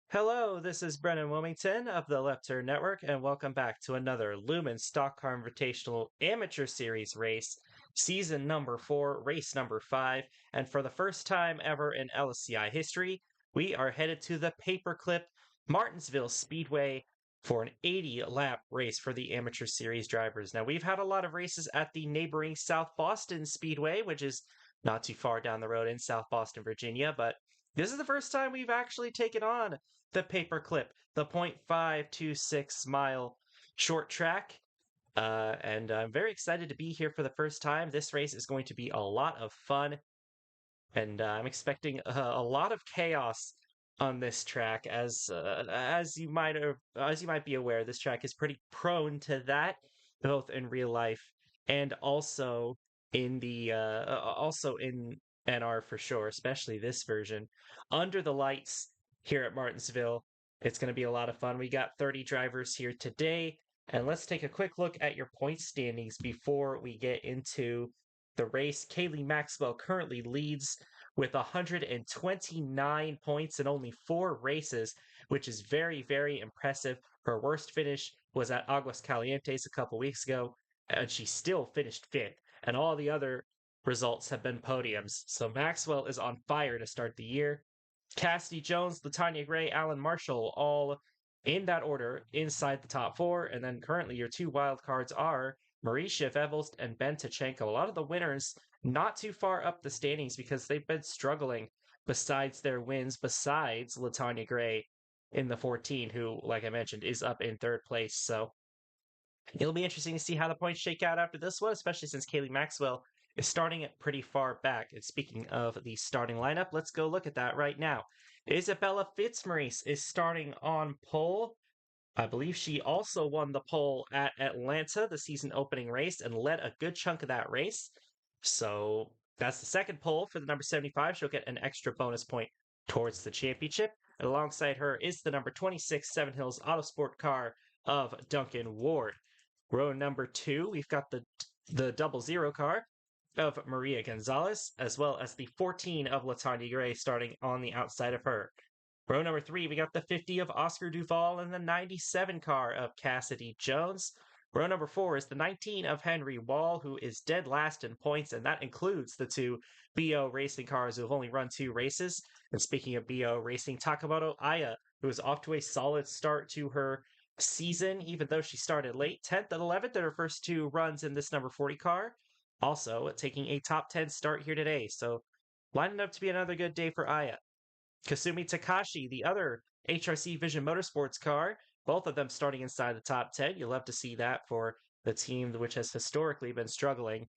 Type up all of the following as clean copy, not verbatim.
Hello, this is Brennan Wilmington of the Left Turn Network, and welcome back to another Lumen Stock Car Invitational Amateur Series race, season number 4, race number 5. And for the first time ever in LSCI history, we are headed to the Paperclip Martinsville Speedway for an 80-lap race for the Amateur Series drivers. Now, we've had a lot of races at the neighboring South Boston Speedway, which is not too far down the road in South Boston, Virginia, but this is the first time we've actually taken on the Paperclip, the 0.526 mile short track. And I'm very excited to be here for the first time. This race is going to be a lot of fun, and I'm expecting a lot of chaos on this track. As you might be aware, this track is pretty prone to that, both in real life and also in NR for sure, especially this version. Under the lights here at Martinsville, it's going to be a lot of fun. We got 30 drivers here today, and let's take a quick look at your point standings before we get into the race. Kaylee Maxwell currently leads with 129 points in only 4 races, which is very, very impressive. Her worst finish was at Aguas Calientes a couple weeks ago, and she still finished 5th. And all the other results have been podiums. So Maxwell is on fire to start the year. Cassidy Jones, Latanya Gray, Alan Marshall, all in that order inside the top 4. And then currently your 2 wild cards are Marisha Vevelst and Ben Tachenko. A lot of the winners not too far up the standings because they've been struggling besides their wins, besides Latanya Gray in the 14, who, like I mentioned, is up in 3rd place. So it'll be interesting to see how the points shake out after this one, especially since Kaylee Maxwell is starting it pretty far back. And speaking of the starting lineup, let's go look at that right now. Isabella Fitzmaurice is starting on pole. I believe she also won the pole at Atlanta, the season opening race, and led a good chunk of that race. So that's the second pole for the number 75. She'll get an extra bonus point towards the championship. And alongside her is the number 26 Seven Hills Autosport car of Duncan Ward. Row number 2, we've got the 00 car of Maria Gonzalez, as well as the 14 of Latanya Gray starting on the outside of her. Row number 3, we got the 50 of Oscar Duval and the 97 car of Cassidy Jones. Row number 4 is the 19 of Henry Wall, who is dead last in points, and that includes the 2 BO racing cars who have only run 2 races. And speaking of BO racing, Takamoto Aya, who is off to a solid start to her season, even though she started late, 10th and 11th in her first 2 runs in this number 40 car. Also taking a top 10 start here today, so lining up to be another good day for Aya. Kasumi Takashi, the other HRC Vision Motorsports car, both of them starting inside the top 10. You'll love to see that for the team which has historically been struggling.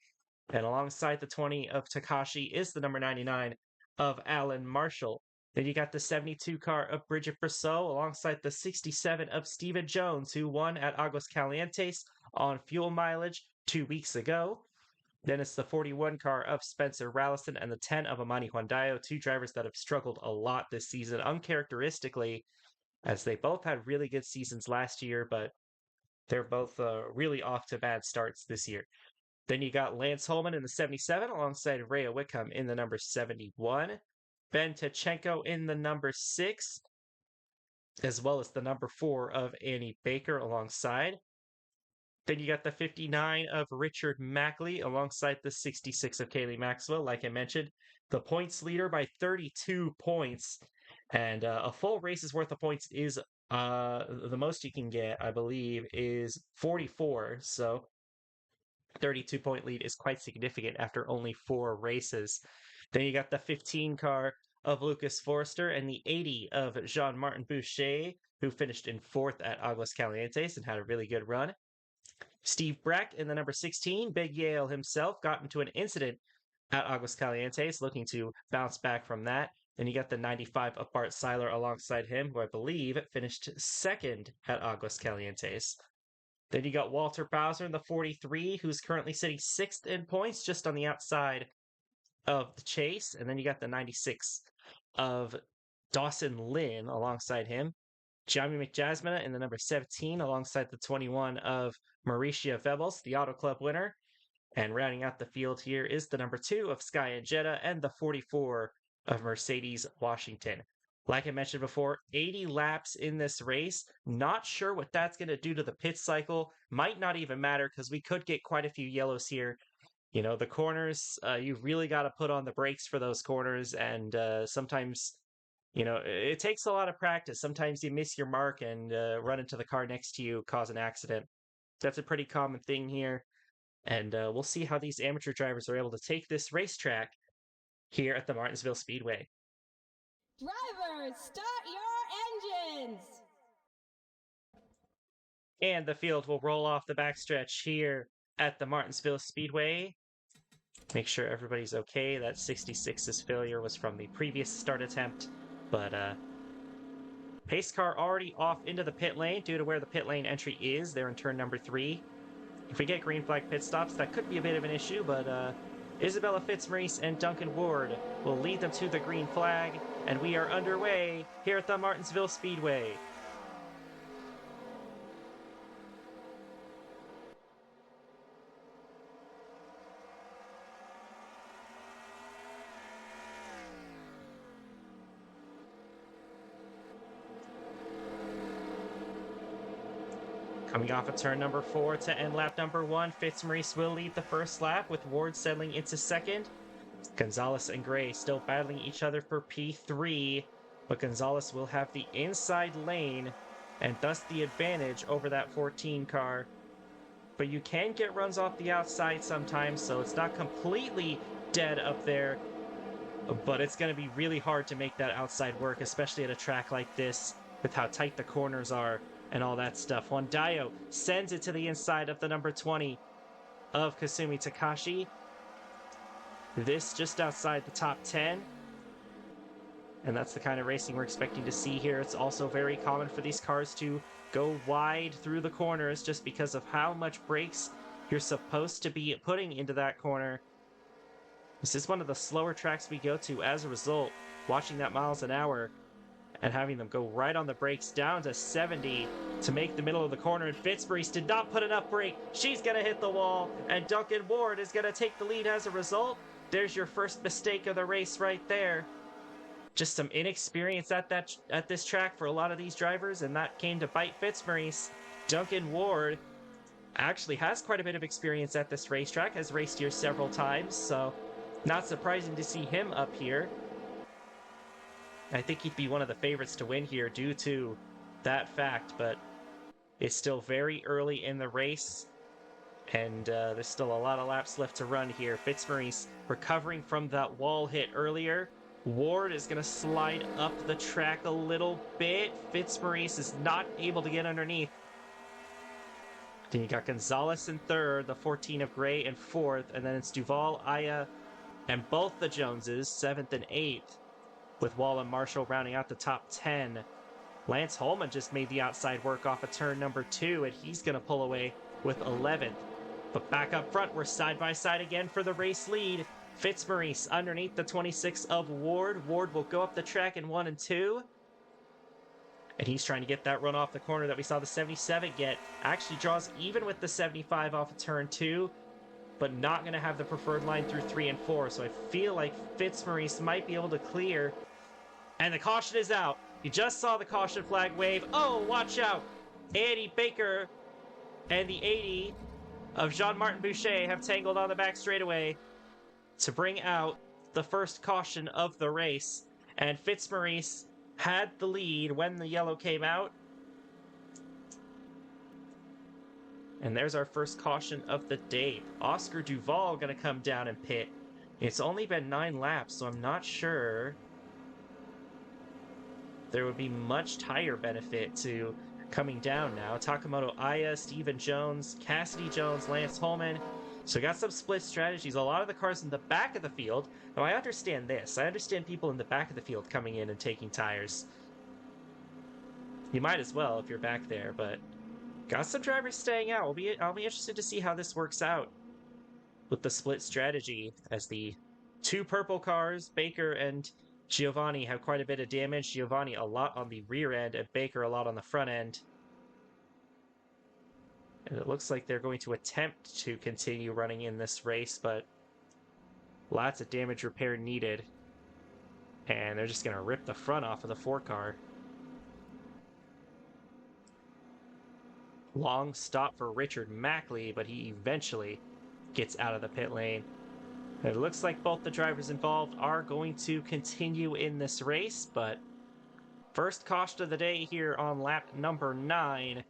And alongside the 20 of Takashi is the number 99 of Alan Marshall. Then you got the 72 car of Bridget Brosseau alongside the 67 of Steven Jones, who won at Aguas Calientes on fuel mileage 2 weeks ago. Then it's the 41 car of Spencer Rallison and the 10 of Amani Huandayo, 2 drivers that have struggled a lot this season, uncharacteristically, as they both had really good seasons last year, but they're both really off to bad starts this year. Then you got Lance Holman in the 77 alongside Rhea Wickham in the number 71, Ben Tachenko in the number 6, as well as the number 4 of Annie Baker alongside. Then you got the 59 of Richard Mackley alongside the 66 of Kaylee Maxwell. Like I mentioned, the points leader by 32 points. And a full race's worth of points is the most you can get, I believe, is 44. So 32-point lead is quite significant after only 4 races. Then you got the 15 car of Lucas Forrester and the 80 of Jean-Martin Boucher, who finished in 4th at Aguas Calientes and had a really good run. Steve Breck in the number 16, Big Yale himself, got into an incident at Aguas Calientes, looking to bounce back from that. Then you got the 95 of Bart Seiler alongside him, who I believe finished 2nd at Aguas Calientes. Then you got Walter Bowser in the 43, who's currently sitting 6th in points, just on the outside of the chase. And then you got the 96 of Dawson Lynn alongside him. Jamie McJasmina in the number 17 alongside the 21 of Mauricia Vevelst, the Auto Club winner. And rounding out the field here is the number 2 of Sky and Jetta and the 44 of Mercedes Washington. Like I mentioned before, 80 laps in this race. Not sure what that's going to do to the pit cycle. Might not even matter because we could get quite a few yellows here. You know, the corners, you've really got to put on the brakes for those corners. And sometimes, you know, it takes a lot of practice. Sometimes you miss your mark and run into the car next to you, cause an accident. That's a pretty common thing here. And we'll see how these amateur drivers are able to take this racetrack here at the Martinsville Speedway. Drivers, start your engines! And the field will roll off the backstretch here at the Martinsville Speedway. Make sure everybody's okay. That 66's failure was from the previous start attempt, but pace car already off into the pit lane due to where the pit lane entry is. They're in turn number 3. If we get green flag pit stops, that could be a bit of an issue, but Isabella Fitzmaurice and Duncan Ward will lead them to the green flag, and we are underway here at the Martinsville Speedway. Coming off of turn number 4 to end lap number 1, Fitzmaurice will lead the first lap with Ward settling into second. Gonzalez and Gray still battling each other for P3, but Gonzalez will have the inside lane and thus the advantage over that 14 car. But you can get runs off the outside sometimes, so it's not completely dead up there. But it's going to be really hard to make that outside work, especially at a track like this with how tight the corners are and all that stuff. Hondayo sends it to the inside of the number 20 of Kasumi Takashi. This just outside the top 10. And that's the kind of racing we're expecting to see here. It's also very common for these cars to go wide through the corners just because of how much brakes you're supposed to be putting into that corner. This is one of the slower tracks we go to as a result. Watching that miles an hour and having them go right on the brakes down to 70 to make the middle of the corner. And Fitzmaurice did not put enough brake. She's going to hit the wall, and Duncan Ward is going to take the lead as a result. There's your first mistake of the race right there. Just some inexperience at this track for a lot of these drivers, and that came to bite Fitzmaurice. Duncan Ward actually has quite a bit of experience at this racetrack, has raced here several times, so not surprising to see him up here. I think he'd be one of the favorites to win here due to that fact, but it's still very early in the race, and there's still a lot of laps left to run here. Fitzmaurice recovering from that wall hit earlier. Ward is going to slide up the track a little bit. Fitzmaurice is not able to get underneath. Then you got Gonzalez in third, the 14 of Gray in fourth, and then it's Duval, Aya, and both the Joneses, 7th and 8th. With Wall and Marshall rounding out the top 10. Lance Holman just made the outside work off of turn number 2, and he's going to pull away with 11th. But back up front, we're side by side again for the race lead. Fitzmaurice underneath the 26 of Ward. Ward will go up the track in 1 and 2. And he's trying to get that run off the corner that we saw the 77 get. Actually draws even with the 75 off of turn 2. But not going to have the preferred line through 3 and 4. So I feel like Fitzmaurice might be able to clear. And the caution is out. You just saw the caution flag wave. Oh, watch out. Andy Baker and the 80 of Jean-Martin Boucher have tangled on the back straightaway to bring out the first caution of the race. And Fitzmaurice had the lead when the yellow came out. And there's our first caution of the day. Oscar Duval going to come down and pit. It's only been 9 laps, so I'm not sure there would be much tire benefit to coming down now. Takamoto Aya, Steven Jones, Cassidy Jones, Lance Holman. So we got some split strategies. A lot of the cars in the back of the field. Now I understand this. I understand people in the back of the field coming in and taking tires. You might as well if you're back there, but got some drivers staying out. I'll be interested to see how this works out with the split strategy as the 2 purple cars, Baker and Giovanni, have quite a bit of damage. Giovanni a lot on the rear end and Baker a lot on the front end. And it looks like they're going to attempt to continue running in this race, but lots of damage repair needed. And they're just going to rip the front off of the 4 car. Long stop for Richard Mackley, but he eventually gets out of the pit lane. It looks like both the drivers involved are going to continue in this race, but first caution of the day here on lap number 9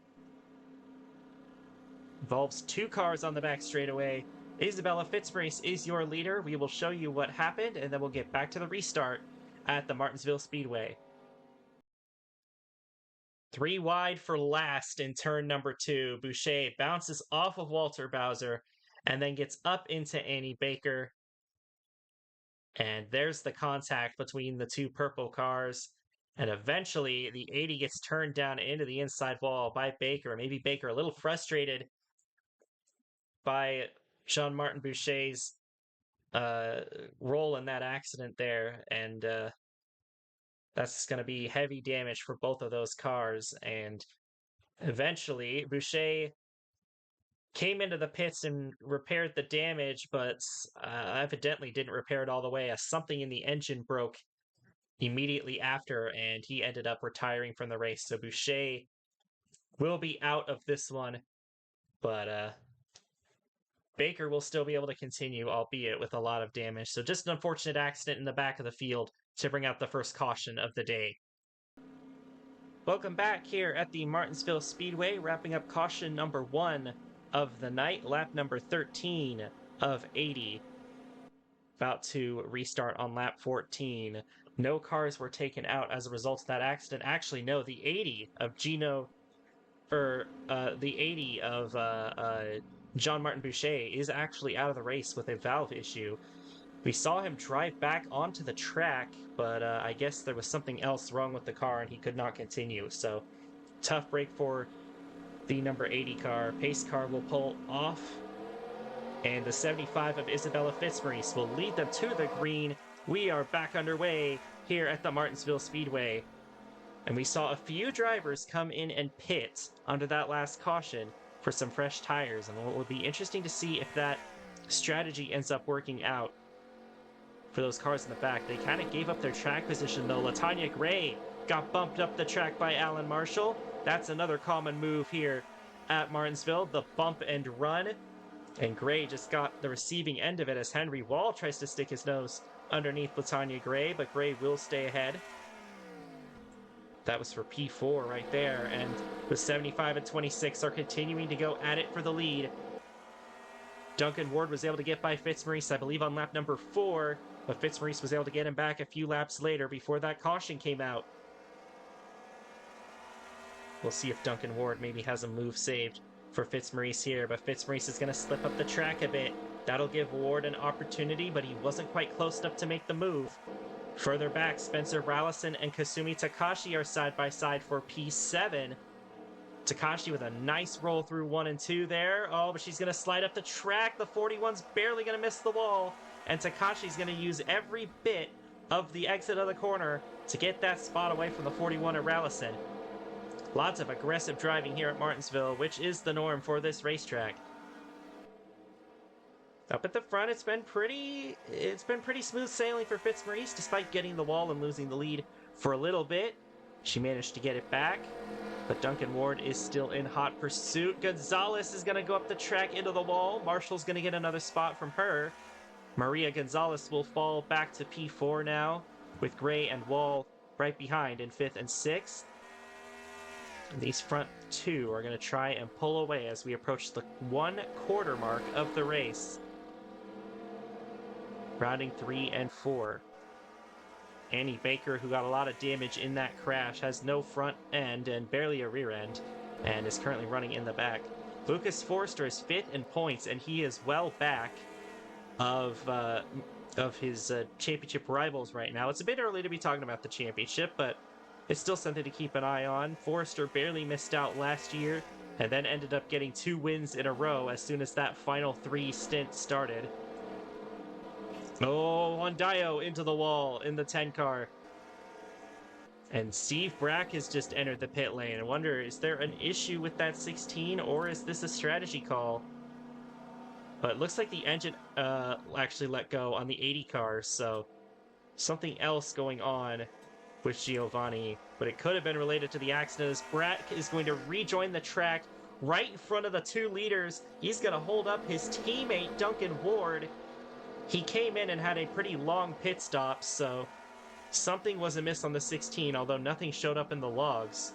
involves 2 cars on the back straightaway. Isabella Fitzmaurice is your leader. We will show you what happened, and then we'll get back to the restart at the Martinsville Speedway. 3 wide for last in turn number 2. Boucher bounces off of Walter Bowser and then gets up into Annie Baker. And there's the contact between the 2 purple cars. And eventually the 80 gets turned down into the inside wall by Baker. Maybe Baker a little frustrated by Jean-Martin Boucher's role in that accident there. And that's going to be heavy damage for both of those cars. And eventually Boucher came into the pits and repaired the damage, but evidently didn't repair it all the way, as something in the engine broke immediately after, and he ended up retiring from the race. So Boucher will be out of this one, but Baker will still be able to continue, albeit with a lot of damage. So just an unfortunate accident in the back of the field to bring out the first caution of the day. Welcome back here at the Martinsville Speedway, wrapping up caution number 1 of the night, lap number 13 of 80. About to restart on lap 14. No cars were taken out as a result of that accident. Actually, no, the 80 of Jean-Martin Boucher is actually out of the race with a valve issue. We saw him drive back onto the track, but I guess there was something else wrong with the car and he could not continue. So, tough break for the number 80 car. Pace car will pull off, and the 75 of Isabella Fitzmaurice will lead them to the green. We are back underway here at the Martinsville Speedway. And we saw a few drivers come in and pit under that last caution for some fresh tires. And it will be interesting to see if that strategy ends up working out for those cars in the back. They kind of gave up their track position, though. LaTanya Gray got bumped up the track by Alan Marshall. That's another common move here at Martinsville, the bump and run. And Gray just got the receiving end of it as Henry Wall tries to stick his nose underneath LaTanya Gray, but Gray will stay ahead. That was for P4 right there, and the 75 and 26 are continuing to go at it for the lead. Duncan Ward was able to get by Fitzmaurice, I believe, on lap number 4, but Fitzmaurice was able to get him back a few laps later before that caution came out. We'll see if Duncan Ward maybe has a move saved for Fitzmaurice here, but Fitzmaurice is going to slip up the track a bit. That'll give Ward an opportunity, but he wasn't quite close enough to make the move. Further back, Spencer Rallison and Kasumi Takashi are side by side for P7. Takashi with a nice roll through 1 and 2 there. Oh, but she's going to slide up the track. The 41's barely going to miss the wall, and Takashi's going to use every bit of the exit of the corner to get that spot away from the 41 at Rallison. Lots of aggressive driving here at Martinsville, which is the norm for this racetrack. Up at the front, it's been pretty smooth sailing for Fitzmaurice, despite getting the wall and losing the lead for a little bit. She managed to get it back, but Duncan Ward is still in hot pursuit. Gonzalez is going to go up the track into the wall. Marshall's going to get another spot from her. Maria Gonzalez will fall back to P4 now, with Gray and Wall right behind in 5th and 6th. These front 2 are going to try and pull away as we approach the 1/4 mark of the race. Rounding 3 and 4. Annie Baker, who got a lot of damage in that crash, has no front end and barely a rear end, and is currently running in the back. Lucas Forster is 5th in points, and he is well back of his championship rivals right now. It's a bit early to be talking about the championship, but it's still something to keep an eye on. Forrester barely missed out last year, and then ended up getting 2 wins in a row as soon as that final 3 stint started. Oh, Hondayo into the wall in the 10 car. And Steve Brack has just entered the pit lane. I wonder, is there an issue with that 16, or is this a strategy call? But it looks like the engine actually let go on the 80 car, so something else going on with Giovanni, but it could have been related to the accident as Brack is going to rejoin the track right in front of the 2 leaders. He's going to hold up his teammate, Duncan Ward. He came in and had a pretty long pit stop, so something was amiss on the 16, although nothing showed up in the logs.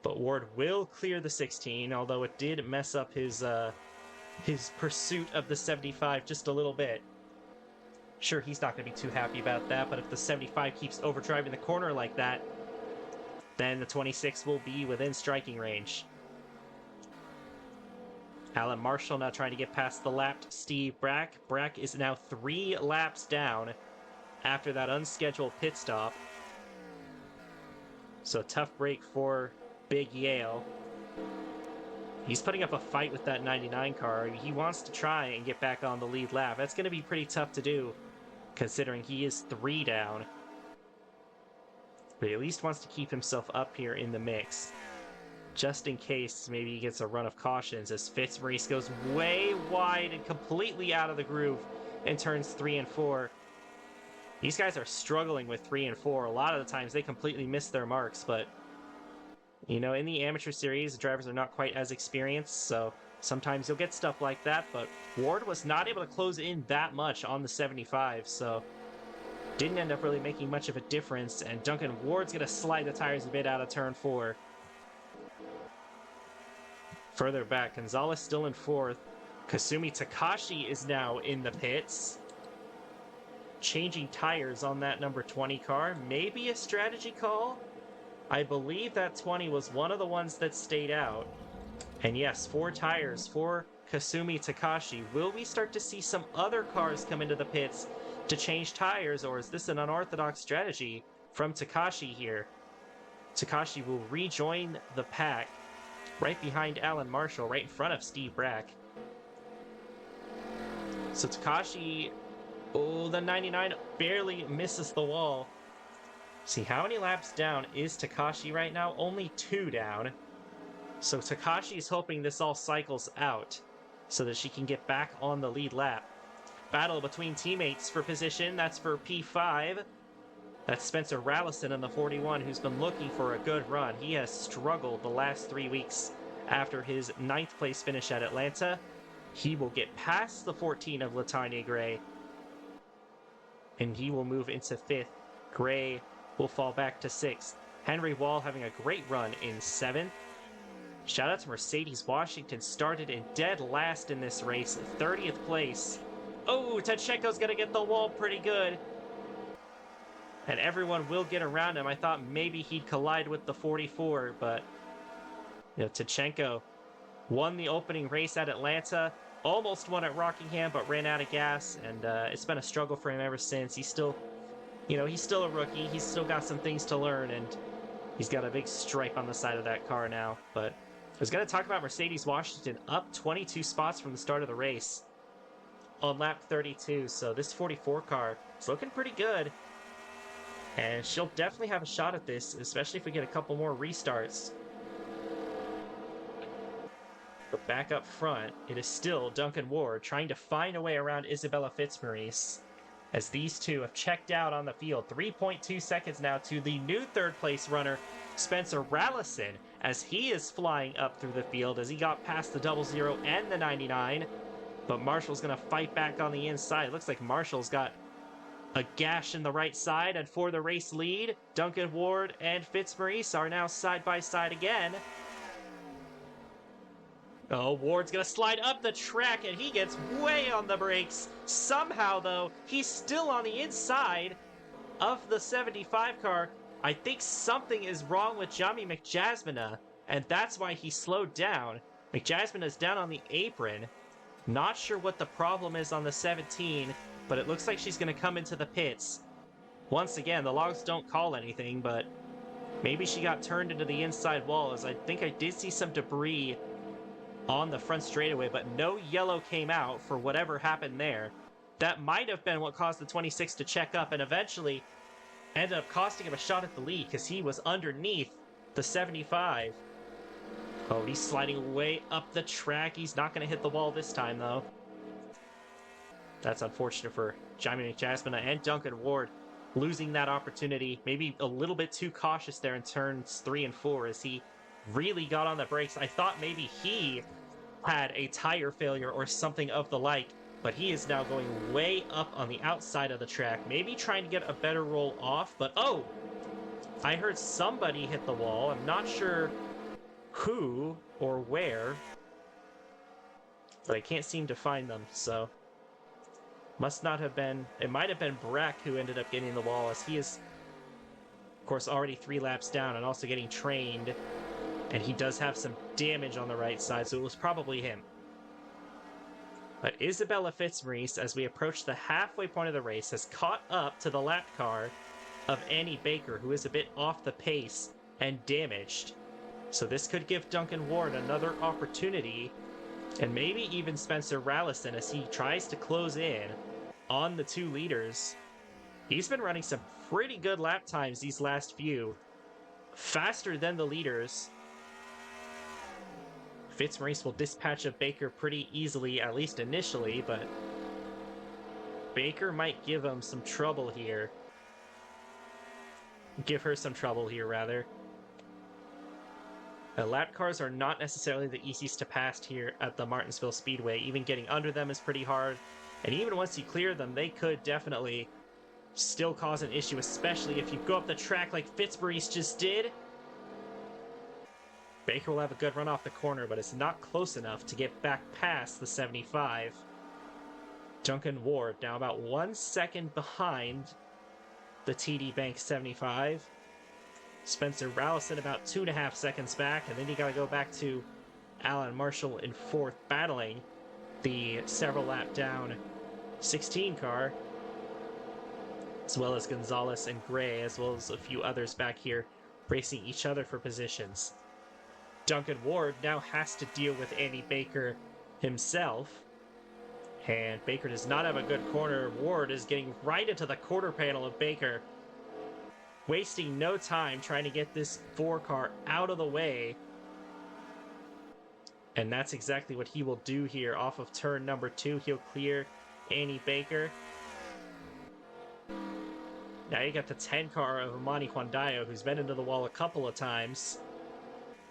But Ward will clear the 16, although it did mess up his pursuit of the 75 just a little bit. Sure, he's not going to be too happy about that, but if the 75 keeps overdriving the corner like that, then the 26 will be within striking range. Alan Marshall now trying to get past the lapped Steve Brack. Brack is now 3 laps down after that unscheduled pit stop. So a tough break for Big Yale. He's putting up a fight with that 99 car. He wants to try and get back on the lead lap. That's going to be pretty tough to do, considering he is 3 down. But he at least wants to keep himself up here in the mix, just in case maybe he gets a run of cautions as Fitzmaurice goes way wide and completely out of the groove in turns 3 and 4. These guys are struggling with 3 and 4. A lot of the times they completely miss their marks, but you know, in the amateur series, the drivers are not quite as experienced, so sometimes you'll get stuff like that, but Ward was not able to close in that much on the 75, so didn't end up really making much of a difference, and Duncan Ward's going to slide the tires a bit out of turn 4. Further back, Gonzalez still in 4th. Kasumi Takashi is now in the pits, changing tires on that number 20 car. Maybe a strategy call? I believe that 20 was one of the ones that stayed out. And yes, 4 tires for Kasumi Takashi. Will we start to see some other cars come into the pits to change tires, or is this an unorthodox strategy from Takashi here? Takashi will rejoin the pack right behind Alan Marshall, right in front of Steve Brack. So Takashi, oh, the 99 barely misses the wall. See, how many laps down is Takashi right now? Only 2 down. So Takashi is hoping this all cycles out so that she can get back on the lead lap. Battle between teammates for position. That's for P5. That's Spencer Rallison in the 41, who's been looking for a good run. He has struggled the last 3 weeks after his 9th place finish at Atlanta. He will get past the 14 of Latanya Gray, and he will move into 5th. Gray will fall back to 6th. Henry Wall having a great run in 7th. Shout out to Mercedes Washington, started in dead last in this race, 30th place. Oh, Tachenko's gonna get the wall pretty good. And everyone will get around him. I thought maybe he'd collide with the 44, but you know, Tachenko won the opening race at Atlanta, almost won at Rockingham, but ran out of gas, and it's been a struggle for him ever since. He's still, you know, he's still a rookie. He's still got some things to learn, and he's got a big stripe on the side of that car now. But I was going to talk about Mercedes Washington, up 22 spots from the start of the race on lap 32. So this 44 car is looking pretty good, and she'll definitely have a shot at this, especially if we get a couple more restarts. But back up front, it is still Duncan Ward trying to find a way around Isabella Fitzmaurice, as these two have checked out on the field. 3.2 seconds now to the new 3rd place runner, Spencer Rallison, as he is flying up through the field as he got past the 00 and the 99. But Marshall's going to fight back on the inside. It looks like Marshall's got a gash in the right side, and for the race lead, Duncan Ward and Fitzmaurice are now side by side again. Oh, Ward's gonna slide up the track, and he gets way on the brakes. Somehow, though, he's still on the inside of the 75 car. I think something is wrong with Jami McJasmina, and that's why he slowed down. McJasmina's down on the apron. Not sure what the problem is on the 17, but it looks like she's gonna come into the pits. Once again, the logs don't call anything, but maybe she got turned into the inside wall, as I think I did see some debris on the front straightaway, but no yellow came out for whatever happened there. That might have been what caused the 26 to check up and eventually ended up costing him a shot at the lead, because he was underneath the 75. Oh, he's sliding way up the track. He's not going to hit the wall this time, though. That's unfortunate for Jami McJasmina and Duncan Ward. losing that opportunity. Maybe a little bit too cautious there in turns 3 and 4 as he really got on the brakes. I thought maybe he had a tire failure or something of the like, but he is now going way up on the outside of the track, maybe trying to get a better roll off, but oh! I heard somebody hit the wall. I'm not sure who or where, but I can't seem to find them, so must not have been... It might have been Brack who ended up getting the wall, as he is, of course, already 3 laps down and also getting trained, and he does have some damage on the right side, so it was probably him. But Isabella Fitzmaurice, as we approach the halfway point of the race, has caught up to the lap car of Annie Baker, who is a bit off the pace and damaged. So this could give Duncan Ward another opportunity, and maybe even Spencer Rallison as he tries to close in on the 2 leaders. He's been running some pretty good lap times these last few, faster than the leaders. Fitzmaurice will dispatch of Baker pretty easily, at least initially, but Baker might give him some trouble here. Give her some trouble here, rather. Lap cars are not necessarily the easiest to pass here at the Martinsville Speedway. Even getting under them is pretty hard, and even once you clear them, they could definitely still cause an issue, especially if you go up the track like Fitzmaurice just did. Baker will have a good run off the corner, but it's not close enough to get back past the 75. Duncan Ward now about 1 second behind the TD Bank 75. Spencer Rallison about 2.5 seconds back, and then you gotta go back to Alan Marshall in 4th, battling the several lap down 16 car, as well as Gonzalez and Gray, as well as a few others back here racing each other for positions. Duncan Ward now has to deal with Andy Baker himself, and Baker does not have a good corner. Ward is getting right into the quarter panel of Baker, wasting no time trying to get this 4 car out of the way. And that's exactly what he will do here off of turn number 2. He'll clear Andy Baker. Now you got the 10 car of Amani Huandayo, who's been into the wall a couple of times,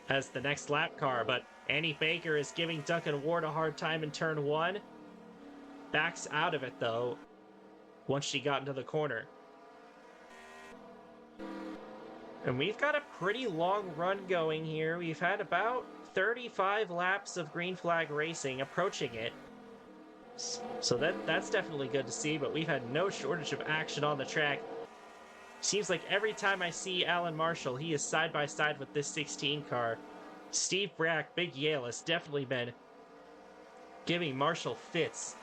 as the next lap car, but Annie Baker is giving Duncan Ward a hard time in turn 1. Backs out of it, though, once she got into the corner. And we've got a pretty long run going here. We've had about 35 laps of green flag racing, approaching it. So that's definitely good to see, but we've had no shortage of action on the track. Seems like every time I see Alan Marshall, he is side by side with this 16 car. Steve Brack, Big Yale, has definitely been giving Marshall fits.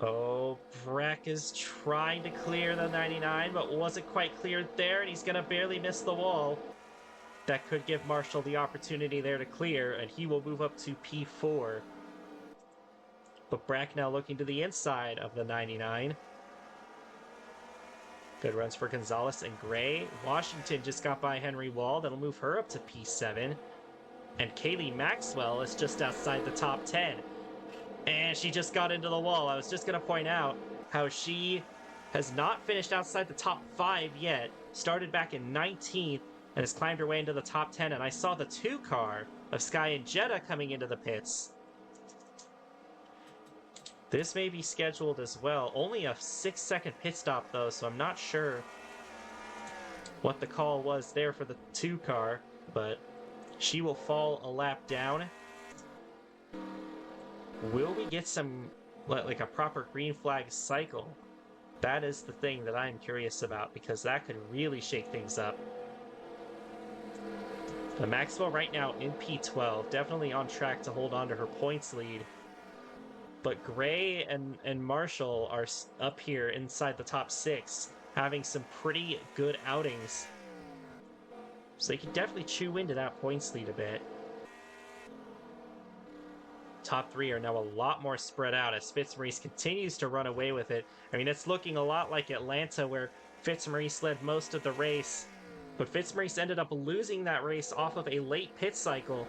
Oh, Brack is trying to clear the 99, but wasn't quite cleared there, and he's going to barely miss the wall. That could give Marshall the opportunity there to clear, and he will move up to P4. But Brack now looking to the inside of the 99. Good runs for Gonzalez and Gray. Washington just got by Henry Wall. That'll move her up to P7. And Kaylee Maxwell is just outside the top 10. And she just got into the wall. I was just going to point out how she has not finished outside the top 5 yet. Started back in 19th and has climbed her way into the top 10. And I saw the 2 car of Sky and Jetta coming into the pits. This may be scheduled as well. Only a 6-second pit stop, though, so I'm not sure what the call was there for the 2 car, but she will fall a lap down. Will we get some, like a proper green flag cycle? That is the thing that I'm curious about, because that could really shake things up. But Maxwell right now in P12, definitely on track to hold on to her points lead. But Gray and Marshall are up here inside the top 6, having some pretty good outings. So they can definitely chew into that points lead a bit. Top 3 are now a lot more spread out as Fitzmaurice continues to run away with it. I mean, it's looking a lot like Atlanta, where Fitzmaurice led most of the race. But Fitzmaurice ended up losing that race off of a late pit cycle.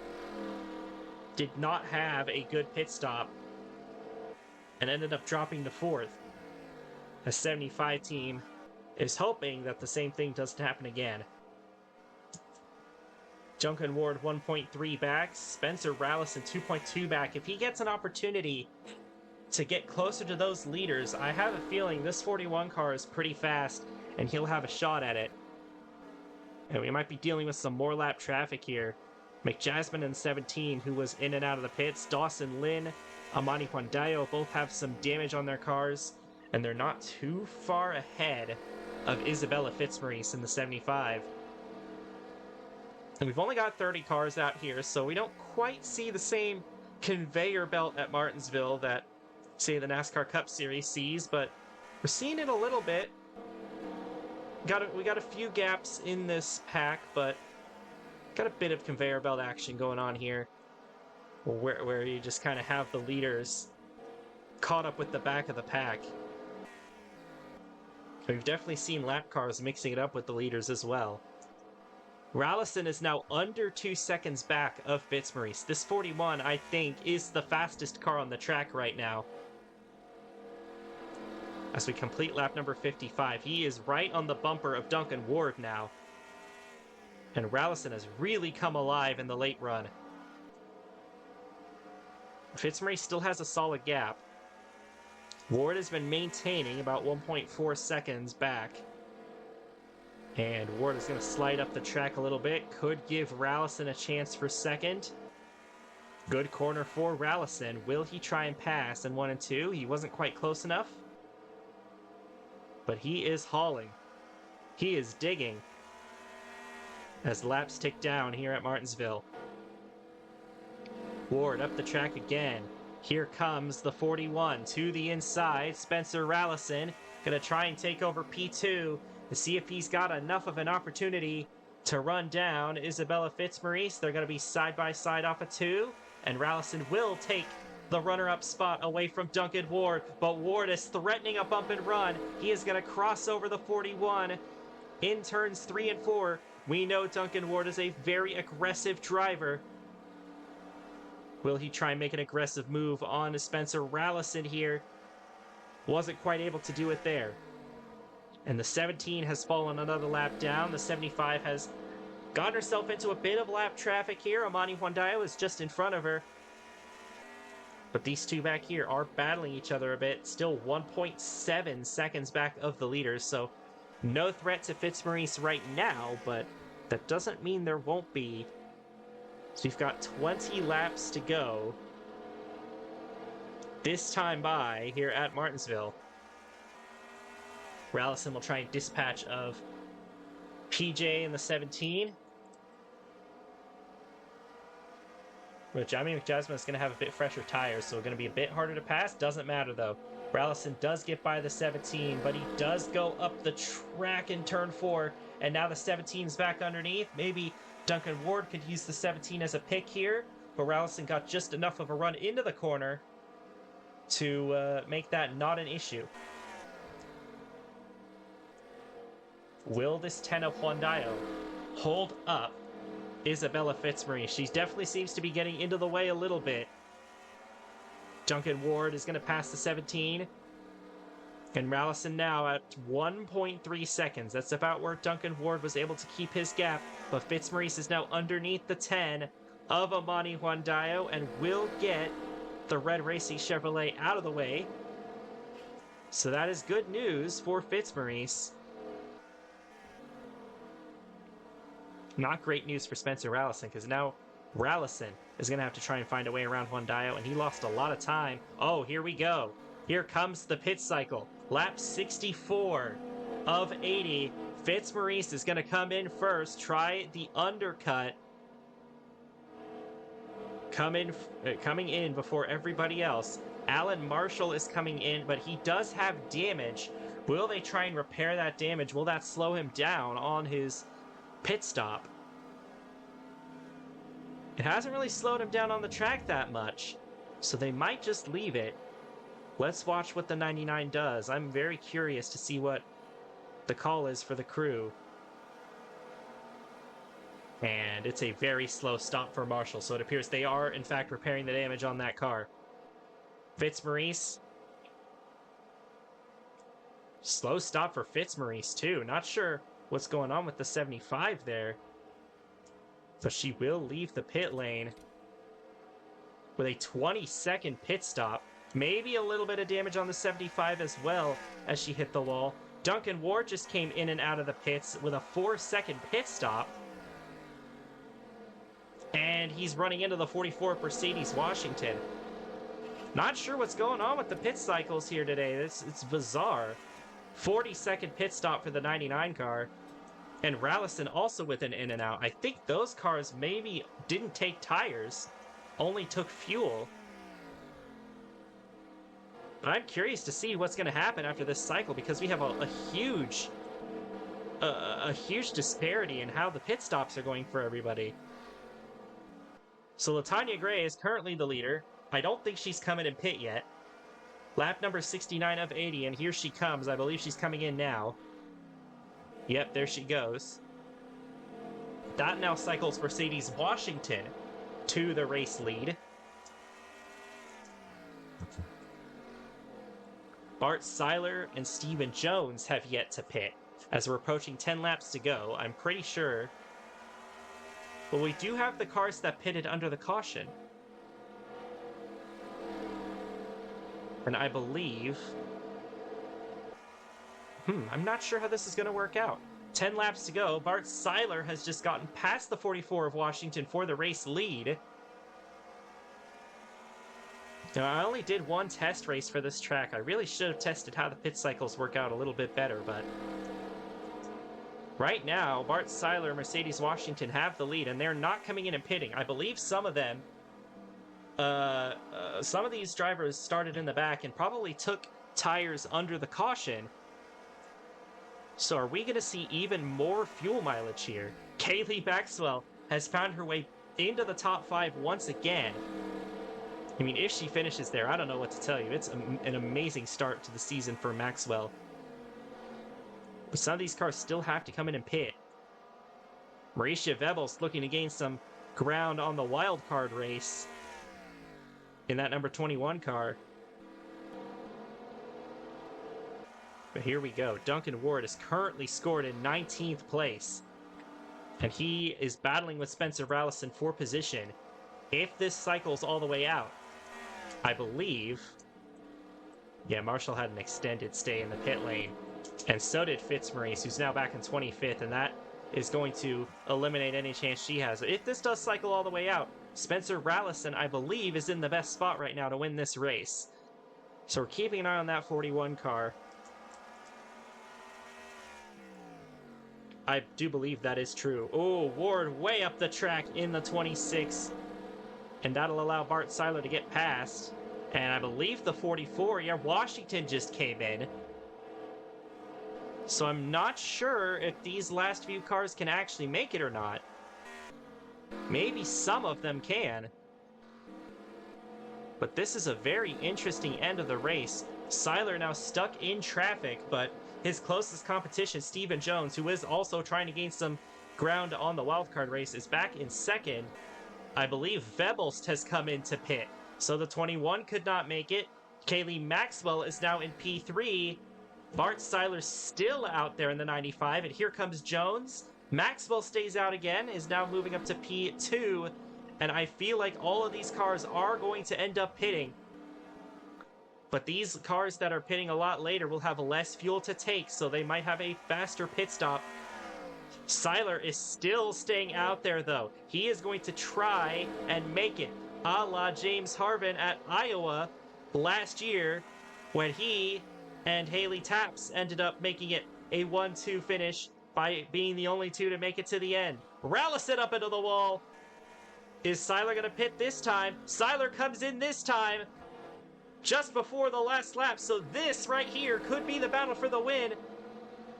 Did not have a good pit stop, and ended up dropping to 4th. A 75 team is hoping that the same thing doesn't happen again. Duncan Ward 1.3 back, Spencer Rallison 2.2 back. If he gets an opportunity to get closer to those leaders, I have a feeling this 41 car is pretty fast and he'll have a shot at it. And we might be dealing with some more lap traffic here. McJasmine in 17, who was in and out of the pits. Dawson Lin, Amani Huandayo both have some damage on their cars, and they're not too far ahead of Isabella Fitzmaurice in the 75. And we've only got 30 cars out here, so we don't quite see the same conveyor belt at Martinsville that, say, the NASCAR Cup Series sees, but we're seeing it a little bit. We got a few gaps in this pack, but got a bit of conveyor belt action going on here, where you just kind of have the leaders caught up with the back of the pack. We've definitely seen lap cars mixing it up with the leaders as well. Rallison is now under 2 seconds back of Fitzmaurice. This 41, I think, is the fastest car on the track right now. As we complete lap number 55, he is right on the bumper of Duncan Ward now. And Rallison has really come alive in the late run. Fitzmaurice still has a solid gap. Ward has been maintaining about 1.4 seconds back. And Ward is going to slide up the track a little bit. Could give Rallison a chance for second. Good corner for Rallison. Will he try and pass in 1 and 2? He wasn't quite close enough. But he is hauling. He is digging as laps tick down here at Martinsville. Ward up the track again. Here comes the 41 to the inside. Spencer Rallison going to try and take over P2 to see if he's got enough of an opportunity to run down Isabella Fitzmaurice. They're going to be side by side off of 2, and Rallison will take the runner-up spot away from Duncan Ward, but Ward is threatening a bump and run. He is going to cross over the 41 in turns 3 and 4. We know Duncan Ward is a very aggressive driver. Will he try and make an aggressive move on Spencer Rallison here? Wasn't quite able to do it there. And the 17 has fallen another lap down. The 75 has gotten herself into a bit of lap traffic here. Amani Huandayo is just in front of her. But these two back here are battling each other a bit. Still 1.7 seconds back of the leaders, so no threat to Fitzmaurice right now, but that doesn't mean there won't be. So we've got 20 laps to go this time by here at Martinsville. Rallison will try and dispatch of PJ in the 17. Which, I mean, McJasmine is going to have a bit fresher tires, so going to be a bit harder to pass. Doesn't matter, though. Rallison does get by the 17, but he does go up the track in turn 4, and now the 17's back underneath. Maybe Duncan Ward could use the 17 as a pick here, but Rallison got just enough of a run into the corner to make that not an issue. Will this 10 of Huandayo hold up Isabella Fitzmaurice? She definitely seems to be getting into the way a little bit. Duncan Ward is going to pass the 17. And Rallison now at 1.3 seconds. That's about where Duncan Ward was able to keep his gap. But Fitzmaurice is now underneath the 10 of Amani Huandayo and will get the Red Racing Chevrolet out of the way. So that is good news for Fitzmaurice. Not great news for Spencer Rallison, because now Rallison is going to have to try and find a way around Huandayo, and he lost a lot of time. Oh, here we go. Here comes the pit cycle. Lap 64 of 80. Fitzmaurice is going to come in first, try the undercut. Coming in before everybody else. Alan Marshall is coming in, but he does have damage. Will they try and repair that damage? Will that slow him down on his pit stop? It hasn't really slowed him down on the track that much, so they might just leave it. Let's watch what the 99 does. I'm very curious to see what the call is for the crew. And it's a very slow stop for Marshall, so it appears they are, in fact, repairing the damage on that car. Fitzmaurice Slow stop for Fitzmaurice, too. Not sure what's going on with the 75 there. But she will leave the pit lane with a 20-second pit stop. Maybe a little bit of damage on the 75 as well as she hit the wall. Duncan Ward just came in and out of the pits with a 4-second pit stop. And he's running into the 44 Mercedes Washington. Not sure what's going on with the pit cycles here today. It's bizarre. 40-second pit stop for the 99 car. And Rallison also with an in and out. I think those cars maybe didn't take tires, only took fuel. But I'm curious to see what's going to happen after this cycle, because we have a huge disparity in how the pit stops are going for everybody. So LaTanya Gray is currently the leader. I don't think she's coming in pit yet. Lap number 69 of 80, and here she comes. I believe she's coming in now. Yep, there she goes. That now cycles Mercedes Washington to the race lead. Bart Seiler and Stephen Jones have yet to pit. As we're approaching 10 laps to go, I'm pretty sure. But we do have the cars that pitted under the caution. And I believe... I'm not sure how this is going to work out. 10 laps to go. Bart Seiler has just gotten past the 44 of Washington for the race lead. Now, I only did one test race for this track. I really should have tested how the pit cycles work out a little bit better, but... Right now, Bart Seiler and Mercedes Washington have the lead, and they're not coming in and pitting. I believe some of them... some of these drivers started in the back and probably took tires under the caution. So are we going to see even more fuel mileage here? Kaylee Maxwell has found her way into the top 5 once again. I mean, if she finishes there, I don't know what to tell you. It's an amazing start to the season for Maxwell. But some of these cars still have to come in and pit. Mauricia Vebels looking to gain some ground on the wild card race in that number 21 car. But here we go. Duncan Ward is currently scored in 19th place. And he is battling with Spencer Rallison for position. If this cycles all the way out, I believe... Yeah, Marshall had an extended stay in the pit lane. And so did Fitzmaurice, who's now back in 25th. And that is going to eliminate any chance she has. If this does cycle all the way out, Spencer Rallison, I believe, is in the best spot right now to win this race. So we're keeping an eye on that 41 car. I do believe that is true. Oh, Ward way up the track in the 26. And that'll allow Bart Seiler to get past. And I believe the 44, yeah, Washington just came in. So I'm not sure if these last few cars can actually make it or not. Maybe some of them can. But this is a very interesting end of the race. Seiler now stuck in traffic, but his closest competition, Stephen Jones, who is also trying to gain some ground on the wildcard race, is back in second. I believe Vebelst has come into pit, so the 21 could not make it. Kaylee Maxwell is now in P3. Bart Seiler's still out there in the 95, and here comes Jones. Maxwell stays out again, is now moving up to P2, and I feel like all of these cars are going to end up pitting. But these cars that are pitting a lot later will have less fuel to take, so they might have a faster pit stop. Seiler is still staying out there, though. He is going to try and make it, a la James Harvin at Iowa last year, when he and Haley Taps ended up making it a 1-2 finish by being the only two to make it to the end. Rallison up into the wall. Is Seiler going to pit this time? Seiler comes in this time just before the last lap, so this right here could be the battle for the win.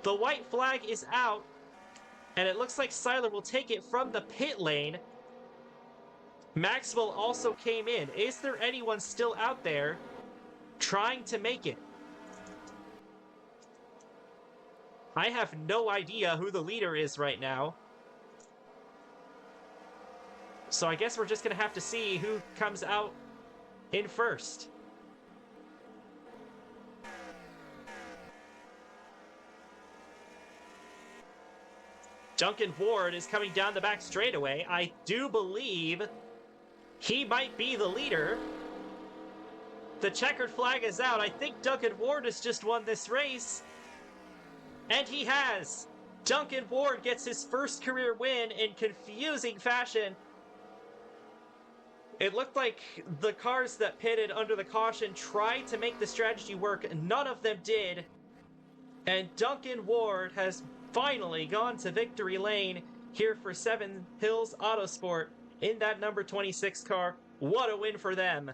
The white flag is out, and it looks like Seiler will take it from the pit lane. Maxwell also came in. Is there anyone still out there trying to make it? I have no idea who the leader is right now. So I guess we're just going to have to see who comes out in first. Duncan Ward is coming down the back straightaway. I do believe he might be the leader. The checkered flag is out. I think Duncan Ward has just won this race. And he has. Duncan Ward gets his first career win in confusing fashion. It looked like the cars that pitted under the caution tried to make the strategy work. None of them did. And Duncan Ward has finally gone to victory lane here for Seven Hills Autosport in that number 26 car. What a win for them.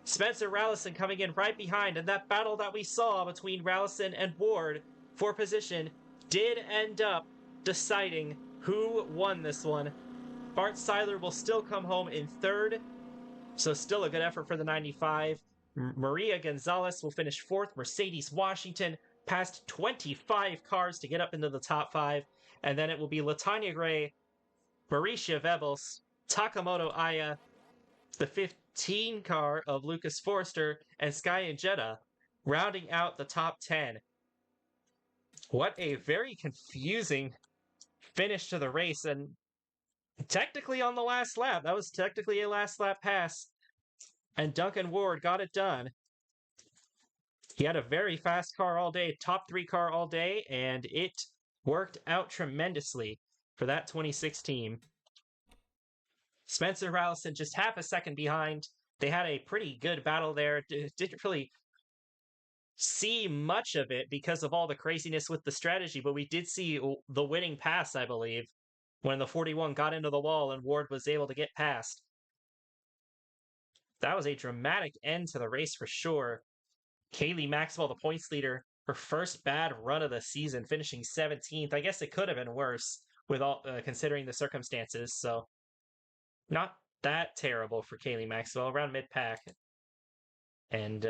Spencer Rallison coming in right behind, and that battle that we saw between Rallison and Ward for position did end up deciding who won this one. Bart Seiler will still come home in third, so still a good effort for the 95. Maria Gonzalez will finish fourth. Mercedes Washington passed 25 cars to get up into the top 5, and then it will be Latanya Gray, Mauricia Vebels, Takamoto Aya, the 15 car of Lucas Forster, and Sky and Jeddah rounding out the top 10. What a very confusing finish to the race, and technically on the last lap. That was technically a last lap pass, and Duncan Ward got it done. He had a very fast car all day, top 3 car all day, and it worked out tremendously for that 26 team. Spencer Rallison just half a second behind. They had a pretty good battle there. Didn't really see much of it because of all the craziness with the strategy, but we did see the winning pass, I believe, when the 41 got into the wall and Ward was able to get past. That was a dramatic end to the race for sure. Kaylee Maxwell, the points leader, her first bad run of the season, finishing 17th. I guess it could have been worse with all considering the circumstances. So not that terrible for Kaylee Maxwell, around mid-pack. And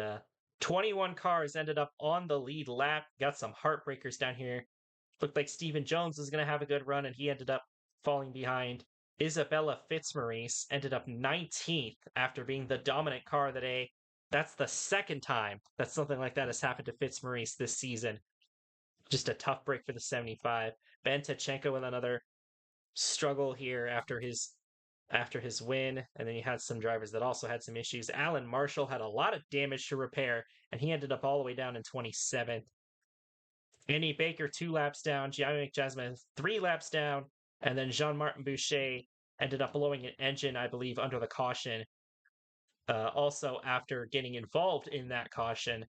21 cars ended up on the lead lap. Got some heartbreakers down here. Looked like Stephen Jones was going to have a good run, and he ended up falling behind. Isabella Fitzmaurice ended up 19th after being the dominant car of the day. That's the second time that something like that has happened to Fitzmaurice this season. Just a tough break for the 75. Ben Tachenko with another struggle here after his win, and then you had some drivers that also had some issues. Alan Marshall had a lot of damage to repair, and he ended up all the way down in 27th. Annie Baker 2 laps down, Gianni McJasmine 3 laps down, and then Jean-Martin Boucher ended up blowing an engine, I believe, under the caution. Also after getting involved in that caution.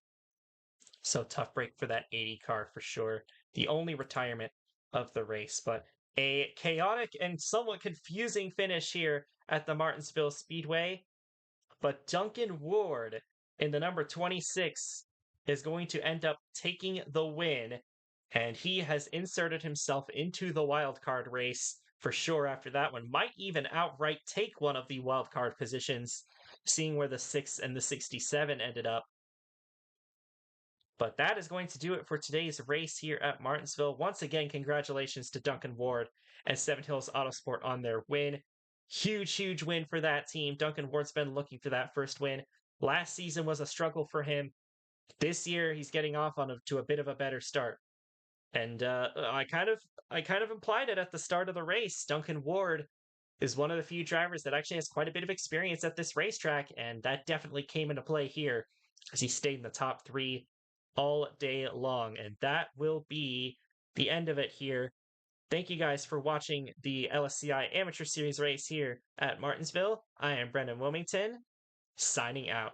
So tough break for that 80 car for sure. The only retirement of the race, but a chaotic and somewhat confusing finish here at the Martinsville Speedway. But Duncan Ward in the number 26 is going to end up taking the win, and he has inserted himself into the wildcard race for sure after that one. Might even outright take one of the wildcard positions, seeing where the 6 and the 67 ended up. But that is going to do it for today's race here at Martinsville. Once again, congratulations to Duncan Ward and Seven Hills Autosport on their win. Huge win for that team. Duncan Ward's been looking for that first win. Last season was a struggle for him. This year, he's getting off to a bit of a better start. And I kind of implied it at the start of the race. Duncan Ward is one of the few drivers that actually has quite a bit of experience at this racetrack, and that definitely came into play here as he stayed in the top 3 all day long. And that will be the end of it here. Thank you guys for watching the LSCI Amateur Series race here at Martinsville. I am Brendan Wilmington, signing out.